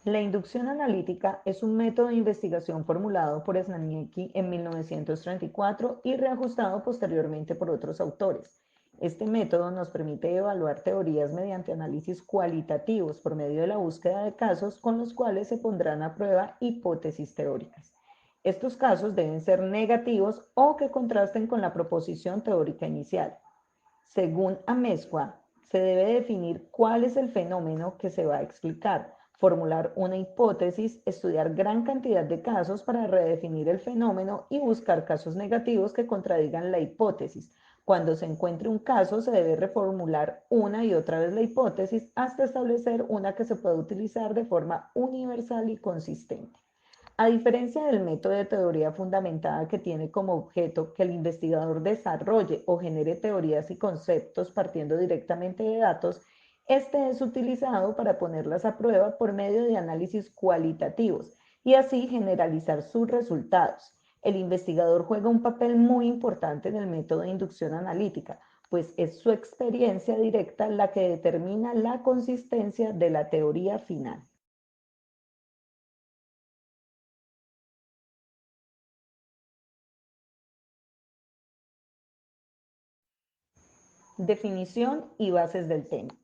La inducción analítica es un método de investigación formulado por Snaniecki en 1934 y reajustado posteriormente por otros autores. Este método nos permite evaluar teorías mediante análisis cualitativos por medio de la búsqueda de casos con los cuales se pondrán a prueba hipótesis teóricas. Estos casos deben ser negativos o que contrasten con la proposición teórica inicial. Según Amezcua, se debe definir cuál es el fenómeno que se va a explicar, formular una hipótesis, estudiar gran cantidad de casos para redefinir el fenómeno y buscar casos negativos que contradigan la hipótesis. Cuando se encuentre un caso, se debe reformular una y otra vez la hipótesis hasta establecer una que se pueda utilizar de forma universal y consistente. A diferencia del método de teoría fundamentada que tiene como objeto que el investigador desarrolle o genere teorías y conceptos partiendo directamente de datos, este es utilizado para ponerlas a prueba por medio de análisis cualitativos y así generalizar sus resultados. El investigador juega un papel muy importante en el método de inducción analítica, pues es su experiencia directa la que determina la consistencia de la teoría final. Definición y bases del tema.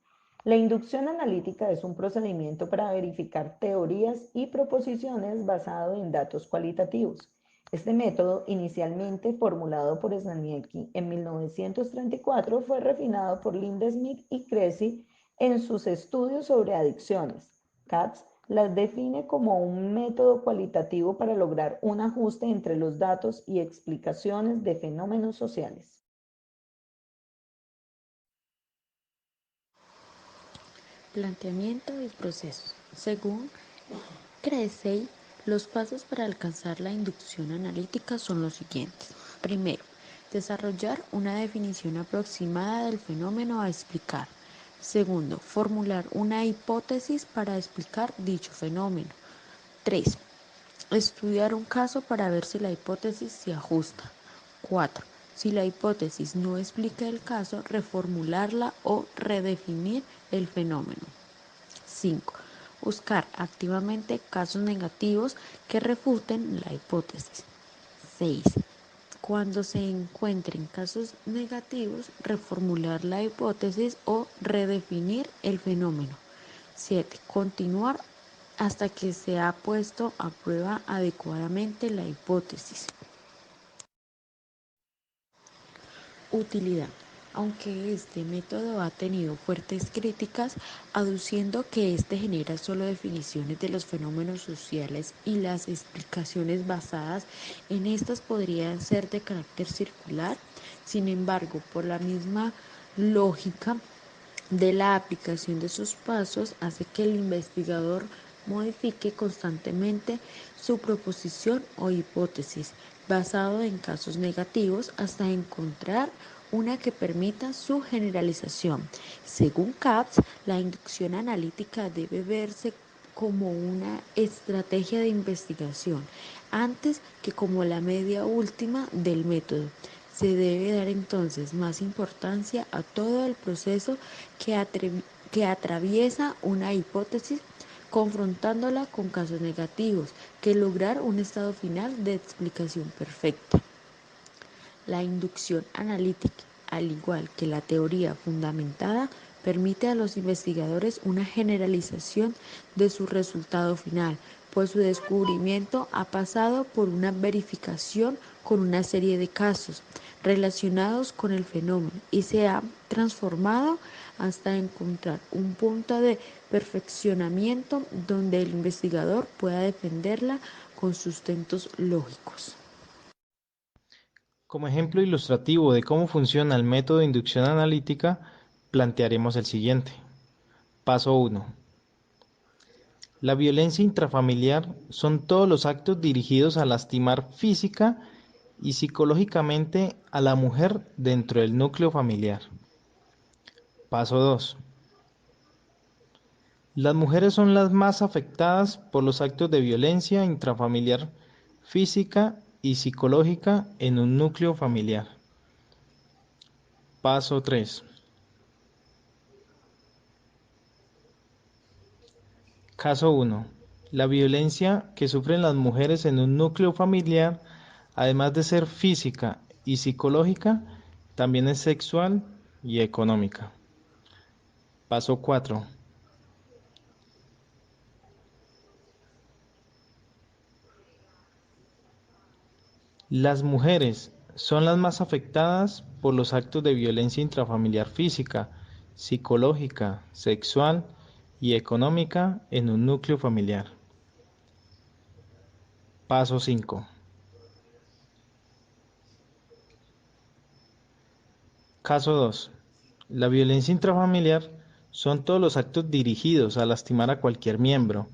La inducción analítica es un procedimiento para verificar teorías y proposiciones basado en datos cualitativos. Este método, inicialmente formulado por Snaniecki en 1934, fue refinado por Linda Smith y Cressy en sus estudios sobre adicciones. Katz las define como un método cualitativo para lograr un ajuste entre los datos y explicaciones de fenómenos sociales. Planteamiento y procesos. Según Cressey, los pasos para alcanzar la inducción analítica son los siguientes. Primero, desarrollar una definición aproximada del fenómeno a explicar. Segundo, formular una hipótesis para explicar dicho fenómeno. 3. Estudiar un caso para ver si la hipótesis se ajusta. 4. Si la hipótesis no explica el caso, reformularla o redefinir el fenómeno. 5. Buscar activamente casos negativos que refuten la hipótesis. 6. Cuando se encuentren casos negativos, reformular la hipótesis o redefinir el fenómeno. 7. Continuar hasta que se ha puesto a prueba adecuadamente la hipótesis. Utilidad. Aunque este método ha tenido fuertes críticas, aduciendo que este genera solo definiciones de los fenómenos sociales y las explicaciones basadas en estas podrían ser de carácter circular, sin embargo, por la misma lógica de la aplicación de sus pasos hace que el investigador modifique constantemente su proposición o hipótesis basado en casos negativos hasta encontrar una que permita su generalización. Según Katz, la inducción analítica debe verse como una estrategia de investigación antes que como la media última del método. Se debe dar entonces más importancia a todo el proceso que atraviesa una hipótesis confrontándola con casos negativos, que lograr un estado final de explicación perfecta. La inducción analítica, al igual que la teoría fundamentada, permite a los investigadores una generalización de su resultado final, pues su descubrimiento ha pasado por una verificación con una serie de casos relacionados con el fenómeno y se ha transformado hasta encontrar un punto de perfeccionamiento donde el investigador pueda defenderla con sustentos lógicos. Como ejemplo ilustrativo de cómo funciona el método de inducción analítica, plantearemos el siguiente. Paso 1. La violencia intrafamiliar son todos los actos dirigidos a lastimar física y psicológicamente a la mujer dentro del núcleo familiar. Paso 2. Las mujeres son las más afectadas por los actos de violencia intrafamiliar física y psicológica en un núcleo familiar. Paso 3. Caso 1. La violencia que sufren las mujeres en un núcleo familiar, además de ser física y psicológica, también es sexual y económica. Paso 4. Las mujeres son las más afectadas por los actos de violencia intrafamiliar física, psicológica, sexual y económica en un núcleo familiar. Paso 5. Caso 2. La violencia intrafamiliar son todos los actos dirigidos a lastimar a cualquier miembro,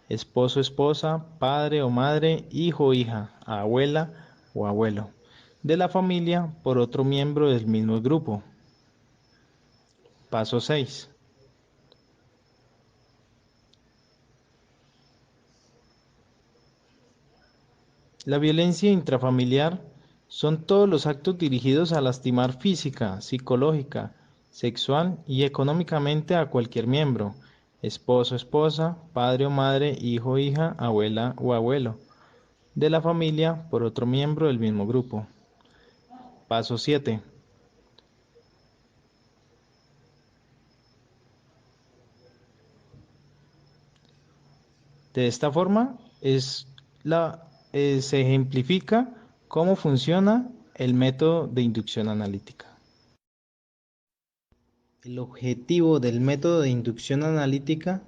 esposo, esposa, padre o madre, hijo o hija, abuela o abuelo, de la familia por otro miembro del mismo grupo. Paso 6. La violencia intrafamiliar son todos los actos dirigidos a lastimar física, psicológica, sexual y económicamente a cualquier miembro, esposo, esposa, padre o madre, hijo o hija, abuela o abuelo, de la familia por otro miembro del mismo grupo. Paso 7. De esta forma se ejemplifica cómo funciona el método de inducción analítica. El objetivo del método de inducción analítica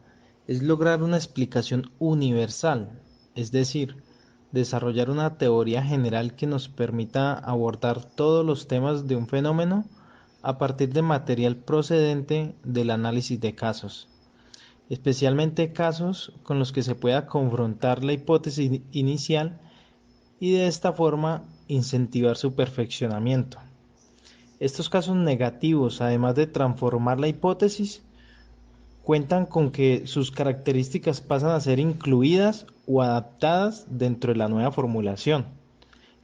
es lograr una explicación universal, es decir, desarrollar una teoría general que nos permita abordar todos los temas de un fenómeno a partir de material procedente del análisis de casos, especialmente casos con los que se pueda confrontar la hipótesis inicial y de esta forma incentivar su perfeccionamiento. Estos casos negativos, además de transformar la hipótesis, cuentan con que sus características pasan a ser incluidas o adaptadas dentro de la nueva formulación.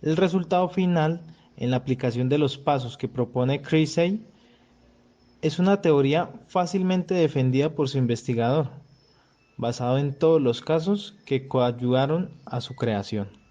El resultado final, en la aplicación de los pasos que propone Creasey, es una teoría fácilmente defendida por su investigador, basado en todos los casos que coadyuvaron a su creación.